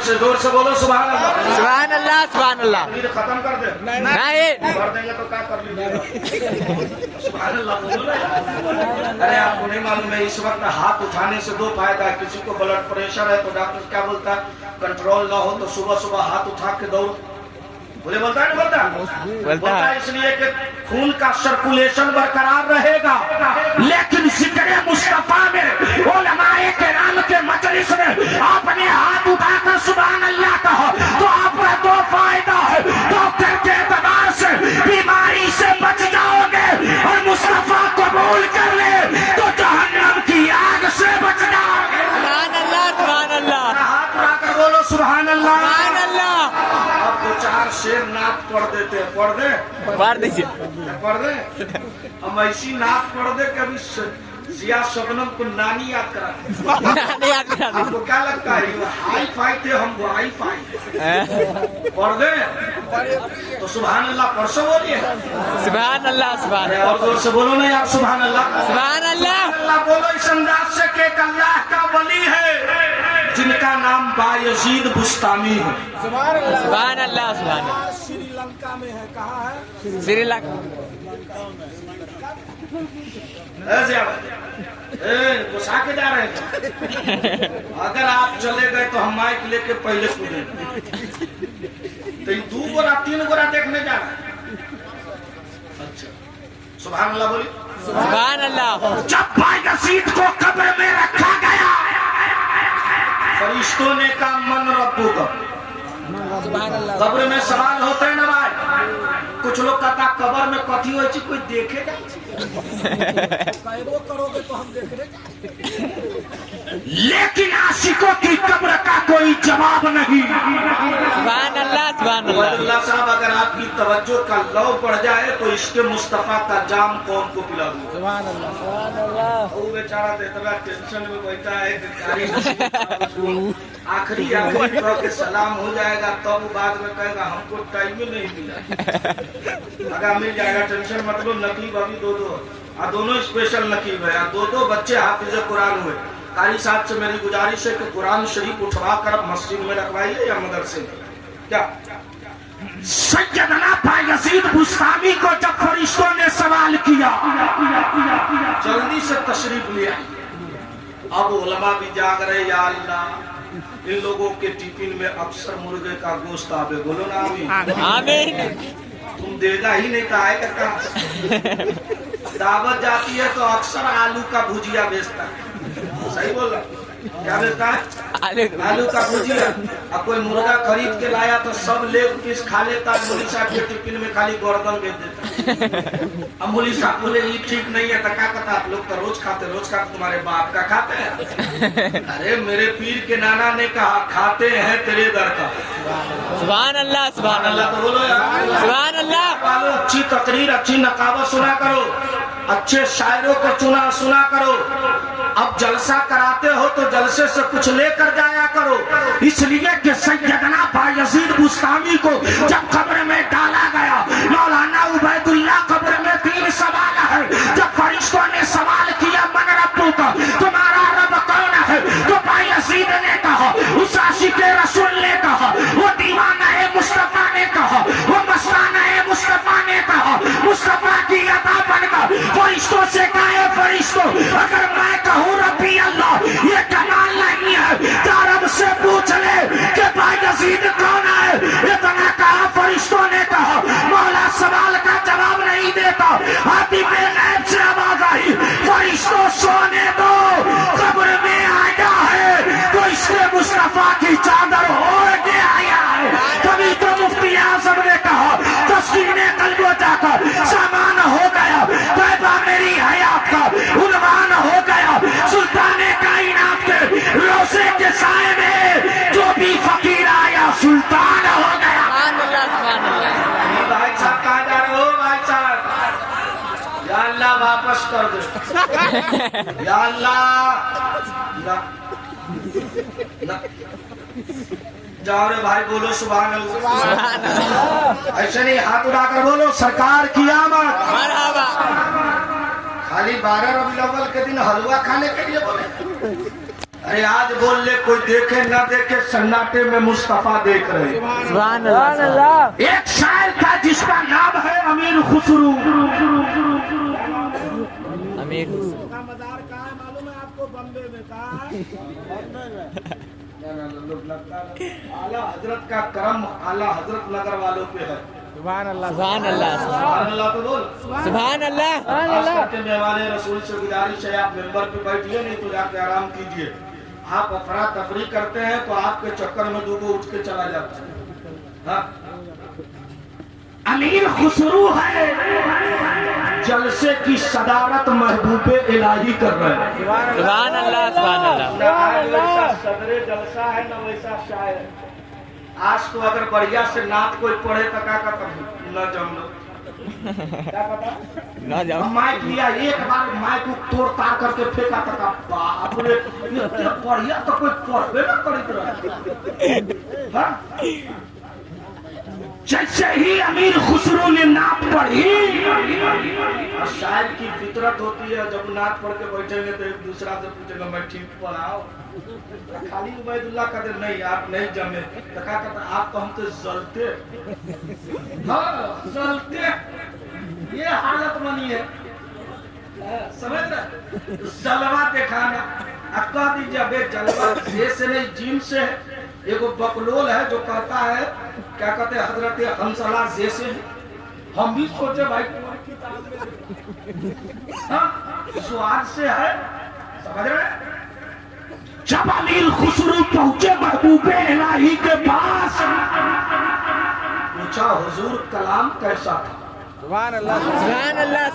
से जोर से बोलो सुभान अल्लाह। सुभान अल्लाह सुभान अल्लाह। खत्म कर दे नहीं कर देंगे तो क्या कर लीजिएगा। सुभान अल्लाह बोलो ना। अरे आपको नहीं मालूम है इस वक्त हाथ उठाने से दो फायदा है। किसी को ब्लड प्रेशर है तो डॉक्टर क्या बोलता है, कंट्रोल ना हो तो सुबह सुबह हाथ उठा के दौड़। बोले बोलता है नहीं बोलता है इसलिए कि खून का सर्कुलेशन बरकरार रहेगा। लेकिन जिक्र मुस्तफा में उलमाए किराम के मजलिस में आपने हाथ उठाकर सुभान अल्लाह कहा तो आपका दो फायदा है। डॉक्टर के एतबार से बीमारी से बच जाओगे और मुस्तफा कबूल कर ले तो जहन्नम की आग से बच जाओगे। सुभान अल्लाह सुभान अल्लाह। हाथ उठाकर बोलो सुभान अल्लाह। सुभान अल्लाह। अब दो चार शेर नाथ पढ़ देते हैं। पढ़ दे मार दीजिए। पढ़ दे। हम ऐसी नाथ पढ़ दे कि अभी जिया शबनम को नानी याद करा। आपको क्या लगता है हाई फाई थे, हम हाई फाई। पढ़ दे तो सुभान अल्लाह परसों बोलिए सुभान अल्लाह सुभान और जोर से बोलो ना यार सुभान अल्लाह। सुभान अल्लाह। अल्लाह बोलो इस अंदाज से कि एक अल्लाह का वली है जिनका नाम बायजीद बुस्तामी है। सुभान अल्लाह सुभान अल्लाह। श्रीलंका में है। कहाँ है? श्रीलंका। घुसा के जा रहे हैं। अगर आप चले गए तो हम माइक लेके पहले कूदे। तो 2 गोरा 3 गोरा देखने जा रहे हैं। अच्छा सुभान अल्लाह बोली। सुभान अल्लाह। जब बायजीद को कब्र में रखा गया फरिश्तों ने कहा मन रब्बू का। कब्र में सवाल होते हैं ना भाई। कुछ लोग कहता कब्र में कथी हो कोई देखेगा करोगे तो हम देख रहे। लेकिन आशिकों की कब्र का कोई जवाब नहीं। सुभान अल्लाह सुभान अल्लाह। साहब अगर आपकी तवज्जो का लौ पड़ जाए तो इसके मुस्तफा का जाम कौन को पिला दूं। सुभान अल्लाह सुभान अल्लाह। वो बेचारा इतना टेंशन में बैठा है कि आखिरी के सलाम हो जाएगा तब बाद में कहेगा हमको टाइम में नहीं मिला। अगर मिल जाएगा टेंशन मतलब नकीब अभी 2 दोनों स्पेशल नकीब है। 2 बच्चे हाफिज कुरान हुए। कारी साहब से मेरी गुजारिश है कि कुरान शरीफ उठवा कर मस्जिद में रखवाइए या मदरसे में। क्या सैयदना बायजीद बुस्तामी को जब फरिश्तों ने सवाल किया जल्दी से तशरीफ ले आई। अब उलमा भी जाग रहे या अल्लाह इन लोगों के टिफिन में अक्सर मुर्गे का गोश्त आवे। बोलो ना आमीन। तुम देगा ही नहीं तो आएगा कहाँ। दावत जाती है तो अक्सर आलू का भुजिया बेचता है। सही बोल रहा क्या बेचता है? आलू का भुजिया। अब कोई मुर्गा खरीद के लाया तो सब लेग पीस खा लेता है। मुली साहब के टिफिन में खाली गर्दन बेच देता। अब मुली साहब बोले ये ठीक नहीं है तो क्या कहता आप लोग तो रोज खाते तुम्हारे बाप का खाते हैं। अरे मेरे पीर के नाना ने कहा खाते हैं तेरे दर का। सुभान अल्लाह सुभान अल्लाह। तो बोलो यार सुभान अल्लाह। अच्छी तकरीर अच्छी नकाबत सुना करो, अच्छे शायरों को सुना करो। अब जलसा कराते हो तो जलसे से कुछ लेकर जाया करो। इसलिए कि सैयदना बायजीद बुस्तामी को जब कब्र में डाला गया मौलाना उबैदुल्लाह कब्र में 3 सवाल है। जब फरिश्तों ने सवाल किया मन रब्बू का तुम्हारा रब कौन है तो बायजीद ने कहा, उस आशिक रसूल ने कहा, वो दीवाना है मुस्तफा ने कहा, वो मस्ताना है मुस्तफा ने कहा। मुस्तफा की अता बनकर फरिश्तों से कहा फरिश्तों अगर मैं कहूँ रब्बी अल्लाह ये कमाल नहीं है तो रब से पूछ ले कि बायजीद कौन है। इतना कहा फरिश्तों ने कहा मौला सवाल का जवाब नहीं देता। हाथी पे नैब से आवाज आई फरिश्तों सोने दो कब्र में आया है तो इसके मुस्तफा की चादर ओढ़ के आया है। तभी तो मुफ्ती आजम ने कहा तस्कीने कल्बो जाकर सामान हो गया पैदा मेरी हयात का उन्वान हो गया। सुल्तान कायनात के रोज़े के साए में जो भी फकीर आया सुल्तान हो गया। भाई साहब कहाँ जा रहे हो भाई साहब? या अल्लाह वापस कर दो या अल्लाह। जाओ रे भाई बोलो सुभान अल्लाह। ऐसे नहीं हाथ उठाकर बोलो सरकार की आमद। खाली 12 रबीउल अव्वल के दिन हलवा खाने के लिए बोले। अरे आज बोल ले, कोई देखे ना देखे, सन्नाटे में मुस्तफा देख रहे हैं। सुभान अल्लाह। एक शायर था जिसका नाम है अमीर खुसरू। अमीर मजार कहाँ है मालूम है आपको? बम्बे में। कहाँ है? आला हजरत का करम आला हजरत नगर वालों पे है। सुभान अल्लाह। सुभान अल्लाह। सुभान अल्लाह तो बोल। सुभान अल्लाह। खास करके मेहमान रसूल से गुजारिश है, आप मेंबर पे बैठिए, नहीं तो जाके आराम कीजिए। आप अफरा तफरी करते हैं तो आपके चक्कर में दूगो उठ के चला जाता है। हाँ? अमीर खुसरू है, जलसे की सदारत महबूबे इलाही कर रहे हैं। सुभान अल्लाह। सुभान अल्लाह। वैसा सदरे जलसा है ना वैसा शायर। आज तो अगर बढ़िया से नात कोई पढ़े तो क्या करता न जम लो, क्या पता ना जाओ। माइक लिया, एक बार माइक को तोड़ तार करके फेंका तक बाप रे, इतने बढ़िया तो कोई पढ़बे ना करित रहे। हाँ? जैसे ही अमीर खुसरू ने नात पढ़ी, और शायर की फितरत होती है, जब नात पढ़ के बैठेंगे तो एक दूसरा से पूछेगा मैं ठीक पढ़ाओ। खाली उबैदुल्लाह कहते नहीं आप नहीं जमे, तो क्या कहता आप तो हम तो जलते। हाँ जलते, ये हालत बनी है। समझ रहे? जलवा दिखाना, कह दीजिए अबे जलवा ये से नहीं जीन से है। एगो बकलोल है जो कहता है क्या कहते हैं हजरत हंसला जैसे है। हम भी सोचे भाई हाँ, स्वाद से है। समझ रहे? जब अमीर खुसरू पहुंचे महबूबे इलाही के पास, पूछा हुजूर कलाम कैसा था? सुभान अल्लाह। सुभान अल्लाह।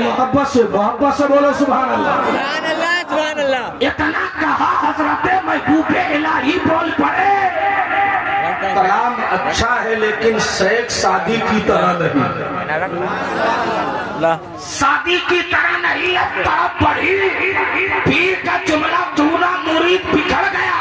मोहब्बत से बोलो सुभान अल्लाह। सुभान अल्लाह। सुभान अल्लाह। इतना कहा हजरत महबूबे इलाही बोल पड़े, कलाम अच्छा है लेकिन शेख शादी की तरह नहीं। शादी की तरह नहीं, अब तरफ बढ़ी। पीर का जुमला दूना मुरीद बिखर गया।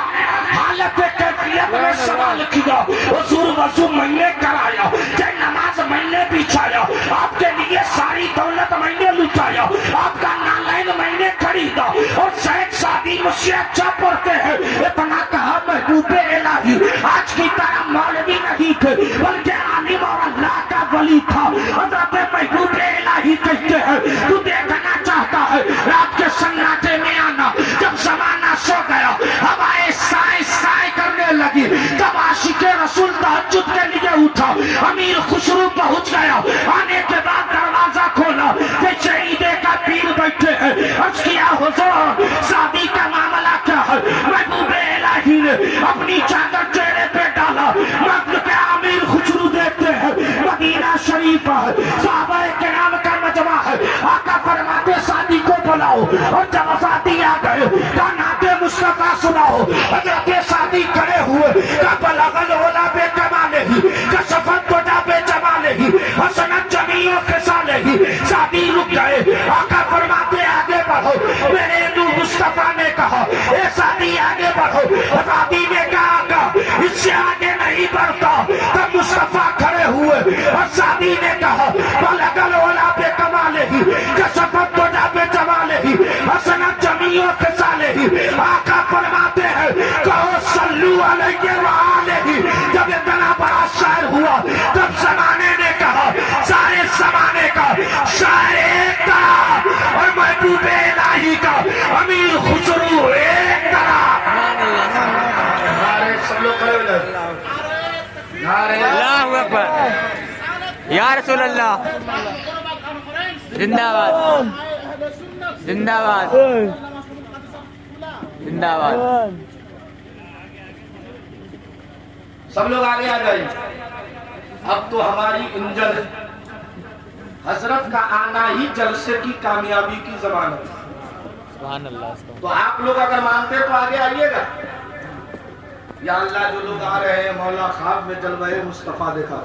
हालत कैफियत में सवाल किया, हुजूर वजू मैंने कराया, जय नमाज मैंने बिछाया, आपके लिए सारी दौलत मैंने लुटाया, आपका नालैन मैंने खरीदा, और शेख शादी मुझसे अच्छा पढ़ते हैं। इतना कहा महबूबे इलाही आज की तरह मौलवी नहीं थे, बल्कि आलिम और अल्लाह का वली था। हज़रत महबूबे इलाही कहते हैं तू देखना चाहता है रात के सन्नाटे में आना, जब जमाना सो गया हवाएं साए साए करने लगी, तब आशिके रसूल तहज्जुद के लिए उठा। अमीर खुसरू पहुंच गया, आने के बाद दरवाजा खोला, जैसे ईदे का पीर बैठे हैं। अर्ज किया हुजूर शादी का मामला क्या है? महबूबे इलाही ने अपनी चादर चेहरे पे डाला। मर्द पे अमीर खुसरू देखते हैं मदीना शरीफ है, सहाबाए किराम का मजमा है। आका फरमाते शादी को बुलाओ, और जब शादी आ गए तो नाते मुस्तफा सुनाओ। हजरत शादी करे हुए कब लगन होला बे कमाले ही, कसफत कोटा बे जमाले ही, हसनत जमीओं के साले ही। शादी रुक गए, आका फरमाते आगे बढ़ो। मेरे नूर मुस्तफा ने कहा ए शादी आगे बढ़ो। शादी ने कहा इससे आगे नहीं बढ़ता। तब मुस्तफा खड़े हुए और शादी ने कहा लगन होला बे कमाले ही, कसफत कोटा बे जमाले ही, हसनत जमीओं के साले ही। आका फरमाते हैं कहो सल्लू अलैहि व आलिही। जब इतना बड़ा शायर हुआ तब जमाने ने कहा सारे जमाने का शायर एक तरह और महबूबे इलाही का अमीर खुसरू एक तरह। सब लोग खड़े हो जाओ। अल्लाहु अकबर। या रसूल अल्लाह। जिंदाबाद जिंदाबाद जिंदाबाद। सब लोग आगे आ जाइए। अब तो हमारी इंजन है, हजरत का आना ही जलसे की कामयाबी की जमानत। सुभान अल्लाह। तो आप लोग अगर मानते तो आगे आइएगा। या अल्लाह जो लोग आ रहे हैं मौला ख्वाब में जलवाए मुस्तफा देखा।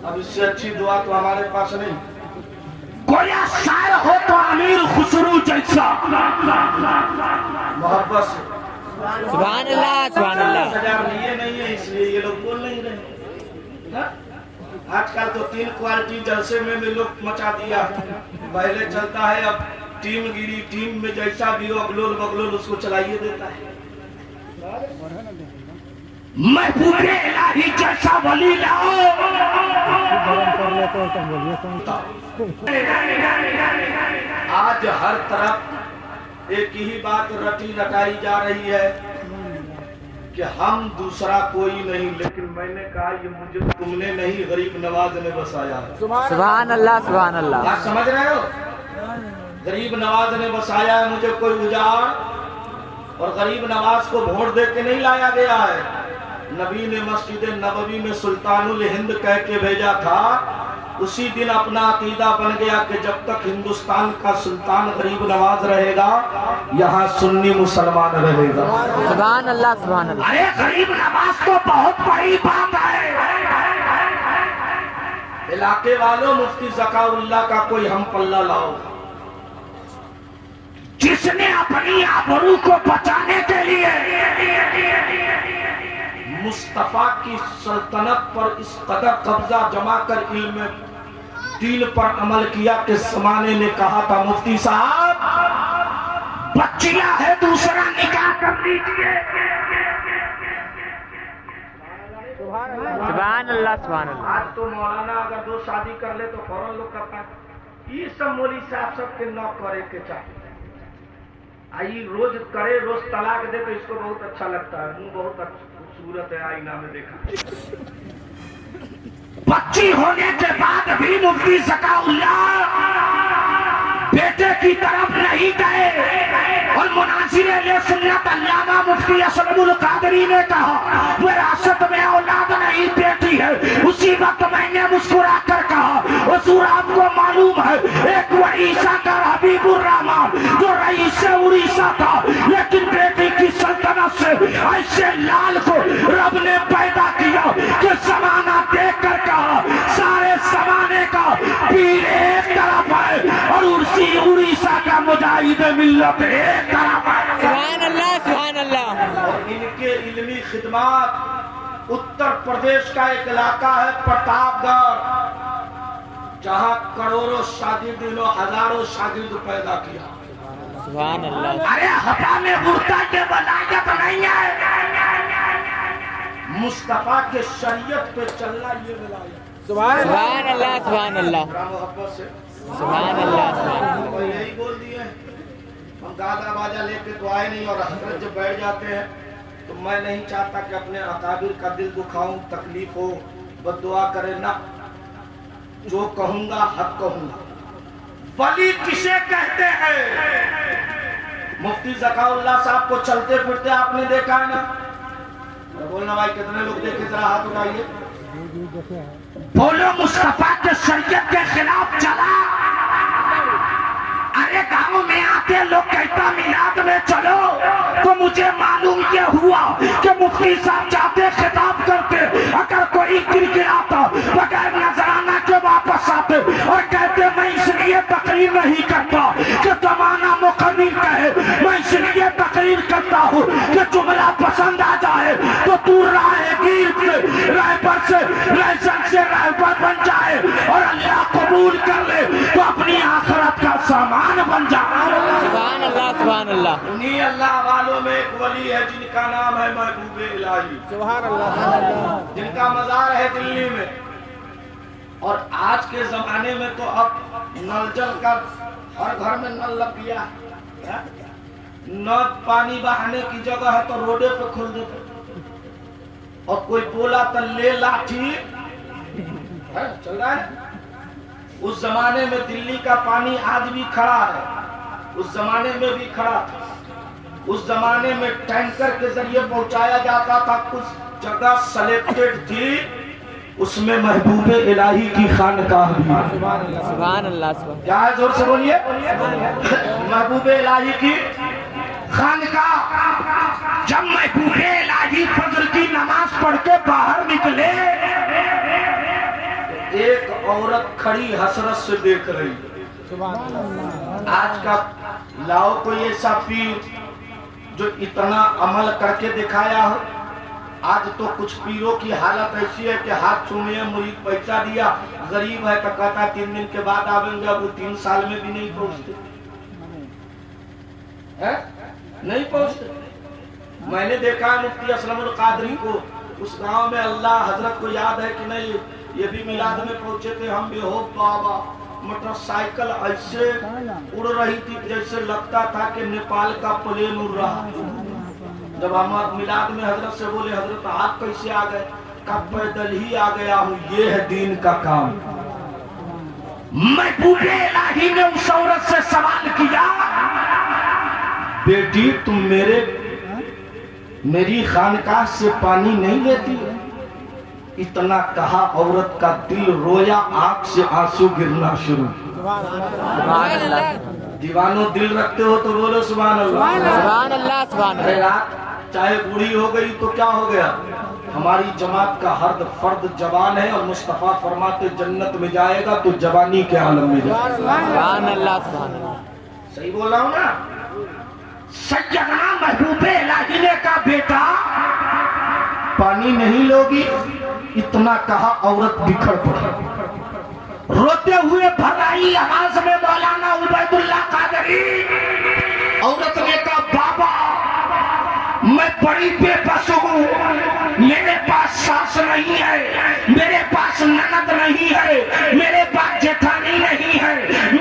अब इससे अच्छी दुआ तो हमारे पास नहीं। कोई शायर हो तो अमीर खुसरू जैसा मोहब्बत से। सुभान अल्लाह। सुभान अल्लाह। हजार लिए नहीं है इसलिए ये लोग बोल नहीं रहे। आजकल तो 3 क्वालिटी जलसे में भी लोग मचा दिया। पहले चलता है अब टीम गिरी, टीम में जैसा भी हो अगलोल बगलोल उसको चलाइए देता है। महबूबे इलाही जैसा वली लाओ। आज हर तरफ एक ही बात रटी रटाई जा रही है कि हम दूसरा कोई नहीं, लेकिन मैंने कहा ये मुझे तुमने नहीं गरीब नवाज ने बसाया है। सुभान अल्लाह, सुभान अल्लाह। बात समझ रहे हो? गरीब नवाज ने बसाया है मुझे, कोई उजाड़ और गरीब नवाज को वोट दे के नहीं लाया गया है। नबी ने मस्जिद नबवी में सुल्तानुल हिंद कह के भेजा था, उसी दिन अपना अकीदा बन गया कि जब तक हिंदुस्तान का सुल्तान गरीब नवाज रहेगा यहाँ सुन्नी मुसलमान रहेगा। सुभान अल्लाह, सुभान अल्लाह। अरे गरीब नवाज तो बहुत बड़ी बात है। इलाके वालों, मुफ्ती ज़काउल्लाह का कोई हम पल्ला लाओ, जिसने अपनी आबरू को बचाने के लिए मुस्तफा की सल्तनत पर इस कदर कब्जा जमा कर इल्म दीन पर अमल किया कि जमाने ने कहा था मुफ्ती साहब बच्चियां है दूसरा निकाह कर लीजिए। सुभान अल्लाह, सुभान अल्लाह। आज तो मौलाना अगर दो शादी कर ले तो फौरन लोग करता है। ये सब मौली साहब सबके न करे के चाहिए। आई रोज करे, रोज तलाक दे तो इसको बहुत अच्छा लगता है, मुंह बहुत खूबसूरत है, आईना में देखा। बच्ची होने के बाद भी मुफ्ती ज़काउल्लाह बेटे की तरफ नहीं गए और मुनासिर सुन्नत अल्लामा मुफ्ती असलमुल कादरी ने कहा विरासत में औलाद नहीं बेटी है। उसी वक्त मैंने मुस्कुरा कर कहा हुजूर आपको मालूम है एक उड़ीसा का हबीबुर रहमान जो रईस उड़ीसा था, लेकिन बेटी की सल्तनत से ऐसे लाल को रब ने पैदा किया कि जमाना देख कर कहा सारे जमाने का पीर एक तरफ है और उसी उड़ीसा का मुजाहिद मिल्लत एक तरफ है। सुभान अल्लाह, सुभान अल्लाह। और इनके इल्मी खिदमात उत्तर प्रदेश का एक इलाका है प्रतापगढ़, जहाँ करोड़ों शागिर्दों हजारों शागिर्द पैदा किया। सुभान अल्लाह। अरे हटा में बुर्ता के बलागत नहीं है, मुस्तफा के शरीयत पे चलना ये विलायत। सुभान अल्लाह, सुभान अल्लाह। मोहब्बत से सुभान अल्लाह, सुभान अल्लाह। और यही बोल दिए, हम गाना बाजा लेके तो आए नहीं और हजरत जब बैठ जाते हैं तो मैं नहीं चाहता कि अपने अकाबिर का दिल दुखाऊं, तकलीफ हो, बद्दुआ करे ना। जो कहूंगा हक कहूंगा। वली किसे कहते हैं? मुफ्ती ज़काउल्लाह साहब को चलते फिरते आपने देखा है ना? बोलना भाई कितने लोग देखे, जरा हाथ उठाइए। बोलो मुस्तफा के शरीयत के खिलाफ चला। अरे गांव में आते लोग कहता मिलाद में चलो, तो मुझे मालूम ये हुआ कि मुफ्ती साहब जाते खिताब करते, अगर कोई गिड़गिड़ाता बगैर नजराना के वापस आते और कहते मैं इसलिए तकरीर नहीं करता कि जमाना मुकम्मिल कहे, मैं इसलिए तकरीर करता हूँ कि जुमला पसंद आ जाए तो तू राहगीर से राहबर से लाइसेंस से राहबर बन जाए और अल्लाह कबूल कर ले तो अपनी आखिरत का सामान बन जाए। सुभान अल्लाह, सुभान अल्लाह। उन्हीं अल्लाह वालों में एक वली है जिनका नाम है महबूबे इलाही, सुभान अल्लाह। जिनका मजार है दिल्ली में। और आज के जमाने में तो अब नल जल का हर घर में नल लग गया है, न पानी बहाने की जगह है तो रोडे पे खोल देते, और कोई बोला तो ले लाठी है, चल रहा है। उस जमाने में दिल्ली का पानी आज भी खड़ा है, उस जमाने में भी खड़ा था। उस जमाने में टैंकर के जरिए पहुंचाया जाता था, कुछ जगह सेलेक्टेड थी, उसमें महबूबे इलाही की खानकाह भी। सुभान अल्लाह, सुभान। क्या है, जोर से बोलिए। महबूबे इलाही की खानकाह। जब महबूबे इलाही फजर की नमाज पढ़ के बाहर निकले, एक औरत खड़ी हसरत से देख रही। आज का लाओ कोई ऐसा पीर जो इतना अमल करके दिखाया हो। आज तो कुछ पीरों की हालत ऐसी है कि हाथ चूमे, मुरीद पैसा दिया, गरीब है तो कहता 3 दिन के बाद आवेंगे, अब वो 3 साल में भी नहीं पहुंचते। है? नहीं पहुंचते। मैंने देखा है मुफ्ती असलमुल कादरी को, उस गांव में अल्लाह हजरत को याद है कि नहीं, ये भी मिलाद में पहुंचे थे हम भी, हो बाबा मोटरसाइकिल ऐसे उड़ रही थी जैसे लगता था कि नेपाल का प्लेन उड़ रहा। जब हम मिलाद में हजरत से बोले हजरत आप कैसे आ गए, कब पैदल ही आ गया हूँ, ये है दीन का काम। महबूबे इलाही ने उस औरत से सवाल किया, बेटी तुम मेरी खानकाह से पानी नहीं लेती है? इतना कहा औरत का दिल रोया, आंख से आंसू गिरना शुरू। सुभान अल्लाह, दीवानों दिल रखते हो तो बोलो सुभान अल्लाह। सुभान अल्लाह, सुभान अरे अल्लाह। रात चाहे बूढ़ी हो गई तो क्या हो गया, हमारी जमात का हर फर्द जवान है और मुस्तफा फरमाते जन्नत में जाएगा तो जवानी के आलम में जाएगा। सुभान अल्लाह, सुभान अल्लाह। सही बोल रहा हूँ ना? सैयदना महबूबे इलाही ने कहा बेटा पानी नहीं लोगी? इतना कहा औरत बिखर पड़ी, रोते हुए भराई आवाज में मौलाना उबैदुल्लाह कादरी। औरत ने कहा बाबा मैं बड़ी बेबस हूँ, मेरे पास सास नहीं है, मेरे पास ननद नहीं है, मेरे पास जेठानी नहीं है,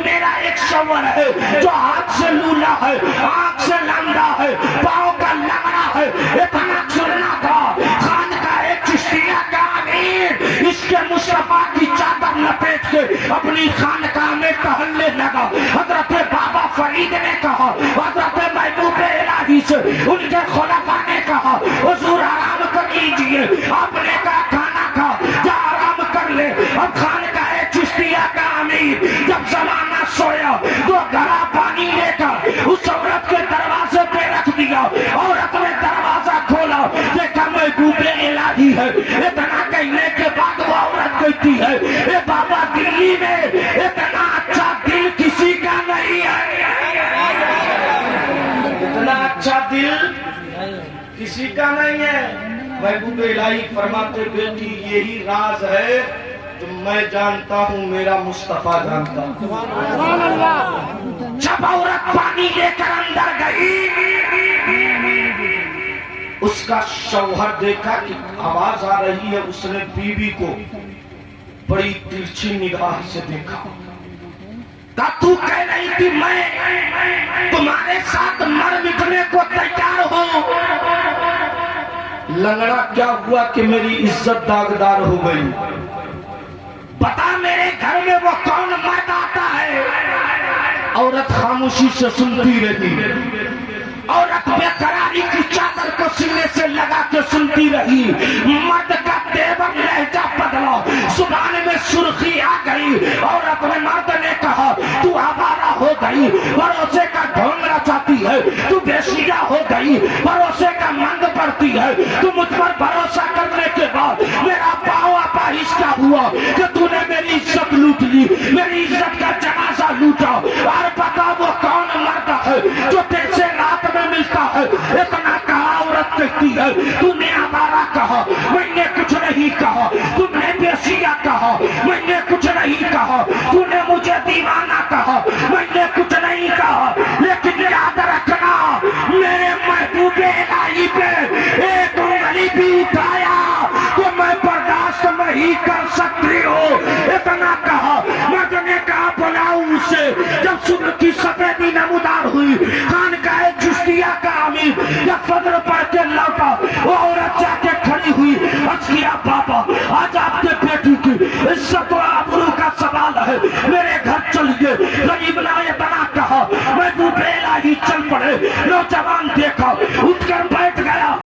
मेरा एक शौहर है जो हाथ से लूला है, आंख से लंगड़ा है, पाँव का लंगड़ा है। इतना सुनना था, खान का एक चिश्तिया का अमीर इसके मुस्तफा की चादर लपेट के अपनी खानकाह में टहलने लगा। हजरत बाबा फरीद ने कहा, हजरत महबूबे इलाही से उनके खुलफा ने कहा हुजूर आराम कर लीजिए। आपने कहा खाना खा, जा आराम कर ले। अब खानकाह चिश्तिया का अमीर जब जमाना सोया तो गला पानी लेकर उस औरत के दरवाजे पे रख दिया। औरत ने दरवाजा खोला, देखा महबूबे इलाही है। इतना कहने के बाद वो औरत कहती है ए बाबा दिल्ली में इतना अच्छा दिल किसी का नहीं है, इतना अच्छा दिल किसी का नहीं है। महबूबे इलाही फरमाते बेटी यही राज है जो मैं जानता हूँ, मेरा मुस्तफा जानता हूँ। जब औरत पानी लेकर अंदर गई, उसका शौहर देखा कि आवाज आ रही है, उसने बीवी को बड़ी तिरछी निगाह से देखा। कहा तू कह रही थी मैं तुम्हारे साथ मर मिटने को तैयार हूँ, लंगड़ा क्या हुआ कि मेरी इज्जत दागदार हो गई? बता मेरे घर में वो कौन मर्द आता है? औरत खामोशी से सुनती रही। औरत बेकरारी की चादर को सीने से लगा के सुनती रही। मर्द का तेवर लहजा बदला, जुबान में सुर्खी आ गई। औरत ने मर्द ने कहा तू आवारा हो गई, भरोसे का ढोंग रचाती है, तू बेसिया हो गई, भरोसे का मंद पड़ती है। तू मुझ पर भरोसा करने के बाद मेरा पाँव अपाहिज का हुआ कि तूने मेरी इज्जत लूट ली, मेरी इज्जत का जनाजा लूटा। और बता वो कौन मर्द है जो तेरे से रात में मिलता है? इतना कहा औरत कहती है तूने आवारा कहा, मैंने कुछ नहीं कहा। तुमने बेसिया कहा, मैंने कुछ नहीं कहा। तूने मुझे दीवाना कहा, मैंने कुछ नहीं कहा। लेकिन याद रखना मेरे महबूबे इलाही पे एक उंगली भी उठाया तो मैं बर्दाश्त नहीं कर सकती हूँ। इतना कहा। मर्द ने कहा बुलाओ उसे। जब सुबह की सफेदी नमूदार हुई, खानकाह चिश्तिया का अमीर जब फजर पढ़ के लौटा, वो औरत जाके खड़ी हुई। अर्ज किया बाबा आज आपके बेटी की इज्जत और आबरू का सवाल है, मेरे घर चलिए। गरीब लाए बना कहा महबूबे इलाही चल पड़े।